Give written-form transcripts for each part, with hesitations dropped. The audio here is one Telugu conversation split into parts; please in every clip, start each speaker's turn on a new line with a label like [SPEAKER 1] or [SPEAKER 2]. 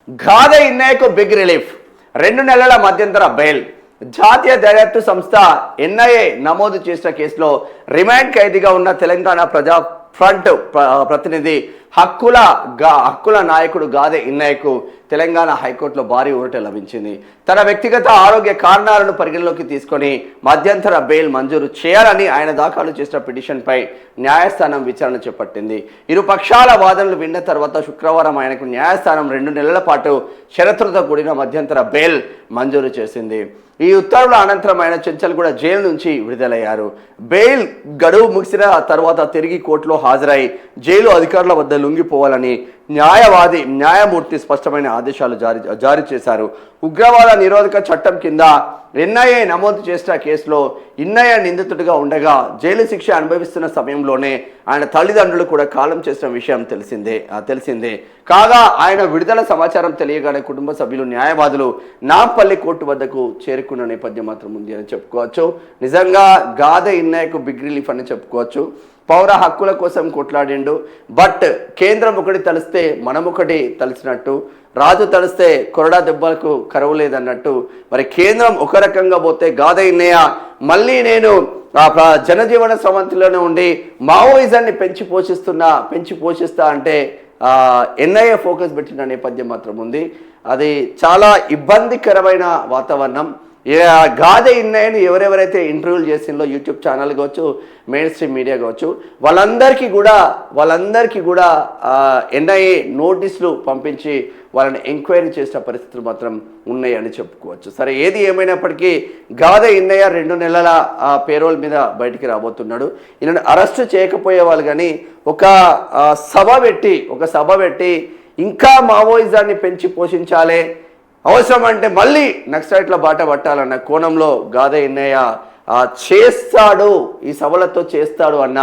[SPEAKER 1] గాదే ఇన్నయ్యకు బిగ్ రిలీఫ్, 2 నెలల మధ్యంతర బెయిల్. జాతీయ దర్యాప్తు సంస్థ ఎన్ఐఏ నమోదు చేసిన కేసులో రిమాండ్ ఖైదీగా ఉన్న తెలంగాణ ప్రజా ఫ్రంట్ ప్రతినిధి హక్కుల నాయకుడు గాదే ఇన్నయ్యకు తెలంగాణ హైకోర్టులో భారీ ఊరట లభించింది. తన వ్యక్తిగత ఆరోగ్య కారణాలను పరిగణలోకి తీసుకొని మధ్యంతర బెయిల్ మంజూరు చేయాలని ఆయన దాఖలు చేసిన పిటిషన్పై న్యాయస్థానం విచారణ చేపట్టింది. ఇరు పక్షాల వాదనలు విన్న తర్వాత శుక్రవారం ఆయనకు న్యాయస్థానం 2 నెలల పాటు షరతులతో కూడిన మధ్యంతర బెయిల్ మంజూరు చేసింది. ఈ ఉత్తర్వుల అనంతరం ఆయన చెంచల్గూడ జైలు నుంచి విడుదలయ్యారు. బెయిల్ గడువు ముగిసిన తర్వాత తిరిగి కోర్టులో హాజరై జైలు అధికారుల వద్ద లొంగిపోవాలని న్యాయమూర్తి స్పష్టమైన ఆదేశాలు జారీ చేశారు. ఉగ్రవాద నిరోధక చట్టం కింద ఎన్ఐఏ నమోదు చేసిన కేసులో ఇన్నయ్య నిందితుడిగా ఉండగా జైలు శిక్ష అనుభవిస్తున్న సమయంలోనే ఆయన తల్లిదండ్రులు కూడా కాలం చేసిన విషయం తెలిసిందే. కాగా ఆయన విడుదల సమాచారం తెలియగానే కుటుంబ సభ్యులు న్యాయవాదులు నాంపల్లి కోర్టు వద్దకు చేరుకున్న నేపథ్యం మాత్రం ఉంది అని చెప్పుకోవచ్చు. నిజంగా గాదే ఇన్నయ్యకు బిగ్ రిలీఫ్ అని చెప్పుకోవచ్చు. పౌర హక్కుల కోసం కొట్లాడిండు. బట్ కేంద్రం ఒకటి తలిస్తే మనం ఒకటి తలిసినట్టు, రాజు తలిస్తే కొరడా దెబ్బలకు కరువు లేదన్నట్టు మరి కేంద్రం ఒక రకంగా పోతే గాదే ఇన్నయ్య మళ్ళీ నేను జనజీవన స్రవంతిలోనే ఉండి మావోయిజాన్ని పెంచి పోషిస్తా అంటే ఎన్ఐఏ ఫోకస్ పెట్టిన నేపథ్యం మాత్రం ఉంది. అది చాలా ఇబ్బందికరమైన వాతావరణం. గాదే ఇన్నయ్యను ఎవరెవరైతే ఇంటర్వ్యూలు చేసిందో యూట్యూబ్ ఛానల్ కావచ్చు, మెయిన్ స్ట్రీమ్ మీడియా కావచ్చు, వాళ్ళందరికీ కూడా ఎన్ఐఏ నోటీసులు పంపించి వాళ్ళని ఎంక్వైరీ చేసిన పరిస్థితులు మాత్రం ఉన్నాయని చెప్పుకోవచ్చు. సరే, ఏది ఏమైనప్పటికీ గాదే ఇన్నయ్య 2 నెలల పేరోల్ మీద బయటికి రాబోతున్నాడు. ఈయనను అరెస్టు చేయకపోయే వాళ్ళు కానీ ఒక సభ పెట్టి ఇంకా మావోయిజాన్ని పెంచి పోషించాలి, అవసరం అంటే మళ్ళీ నక్సలైట్ల బాట పట్టాలన్న కోణంలో గాదే ఇన్నయ్య చేస్తాడు, ఈ సభలతో చేస్తాడు అన్న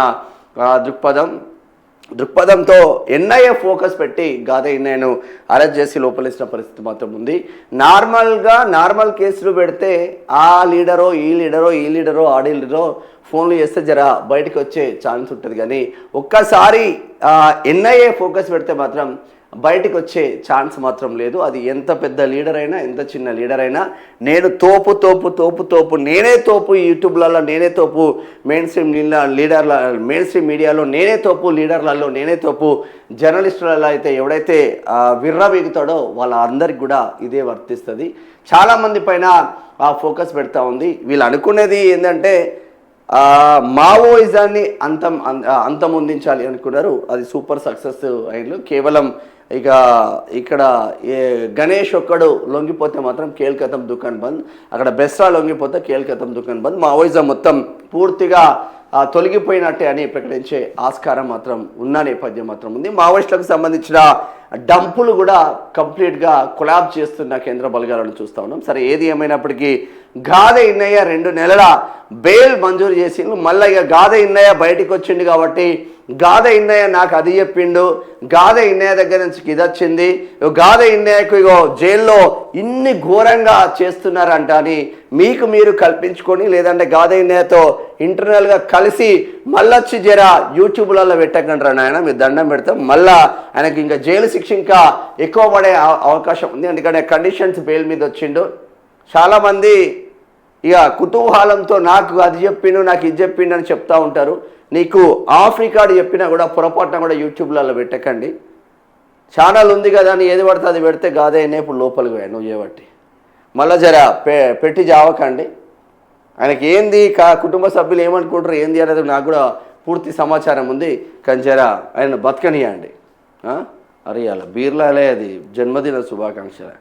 [SPEAKER 1] దృక్పథంతో ఎన్ఐఏ ఫోకస్ పెట్టి గాదే ఇన్నయ్యను అరెస్ట్ చేసి లోపలిసిన పరిస్థితి మాత్రం ఉంది. నార్మల్ కేసులు పెడితే ఆ లీడరో ఈ లీడరో ఆ లీడరో ఫోన్లు చేస్తే జర బయటకు వచ్చే ఛాన్స్ ఉంటుంది. కానీ ఒక్కసారి ఎన్ఐఏ ఫోకస్ పెడితే మాత్రం బయటకు వచ్చే ఛాన్స్ మాత్రం లేదు. అది ఎంత పెద్ద లీడర్ అయినా, ఎంత చిన్న లీడర్ అయినా, నేను తోపు నేనే తోపు, యూట్యూబ్లలో నేనే తోపు, మెయిన్ స్ట్రీమ్ మీడియాలో నేనే తోపు, లీడర్లలో నేనే తోపు, జర్నలిస్టులలో అయితే ఎవడైతే విర్రవీగుతాడో వాళ్ళందరికీ కూడా ఇదే వర్తిస్తుంది. చాలామంది పైన ఫోకస్ పెడతా ఉంది. వీళ్ళు అనుకునేది ఏంటంటే మావోయిజాన్ని అంతమొందించాలి అనుకున్నారు. అది సూపర్ సక్సెస్ అయింది. కేవలం ఇక్కడ గణేష్ ఒక్కడు లొంగిపోతే మాత్రం కేల్కతం దుకాన్ బంద్, అక్కడ బెస్రా లొంగిపోతే కేల్కతం దుకాన్ బంద్, మావోయిజం మొత్తం పూర్తిగా తొలగిపోయినట్టే అని ప్రకటించే ఆస్కారం మాత్రం ఉన్న నేపథ్యం మాత్రం ఉంది. మావోయిస్టులకు సంబంధించిన డంపులు కూడా కంప్లీట్గా కొలాబ్ చేస్తున్న కేంద్ర బలగాలను చూస్తూ ఉన్నాం. సరే, ఏది ఏమైనప్పటికీ గాదే ఇన్నయ్య 2 నెలల బెయిల్ మంజూరు చేసిండు. మళ్ళీ గాదే ఇన్నయ్య బయటికి వచ్చిండు కాబట్టి గాదే ఇన్నయ్య నాకు అది చెప్పిండు, గాదే ఇన్నయ్య దగ్గర నుంచి ఇది వచ్చింది, గాదే ఇన్నయ్యకు జైల్లో ఇన్ని ఘోరంగా చేస్తున్నారంట అని మీకు మీరు కల్పించుకొని, లేదంటే గాదే ఇన్నయ్యతో ఇంటర్నల్గా కలిసి మళ్ళొచ్చి జర యూట్యూబ్లలో పెట్టకండి నాయన, మీరు దండం పెడతాం, మళ్ళా ఆయనకి ఇంకా జైలు శిక్ష ఇంకా ఎక్కువ పడే అవకాశం ఉంది. ఎందుకంటే కండిషన్స్ బెయిల్ మీద వచ్చిండు. చాలామంది కుతూహలంతో నాకు అది చెప్పిండు, నాకు ఇది చెప్పిండు అని చెప్తా ఉంటారు. నీకు ఆఫ్రికాడు చెప్పినా కూడా పొరపాటున కూడా యూట్యూబ్లలో పెట్టకండి. ఛానల్ ఉంది కదా అని ఏది పడితే అది పెడితే గాదే ఇన్నయ్య ఇప్పుడు లోపలికి పోయా నువ్వు చేయబట్టి, మళ్ళీ జర పెట్టి జావకండి. ఆయనకి ఏంది కుటుంబ సభ్యులు ఏమనుకుంటారు ఏంది అనేది నాకు కూడా పూర్తి సమాచారం ఉంది. కానీ జర ఆయన బతకనియండి. అరే అలా బీర్లాలే అది జన్మదిన శుభాకాంక్షలు.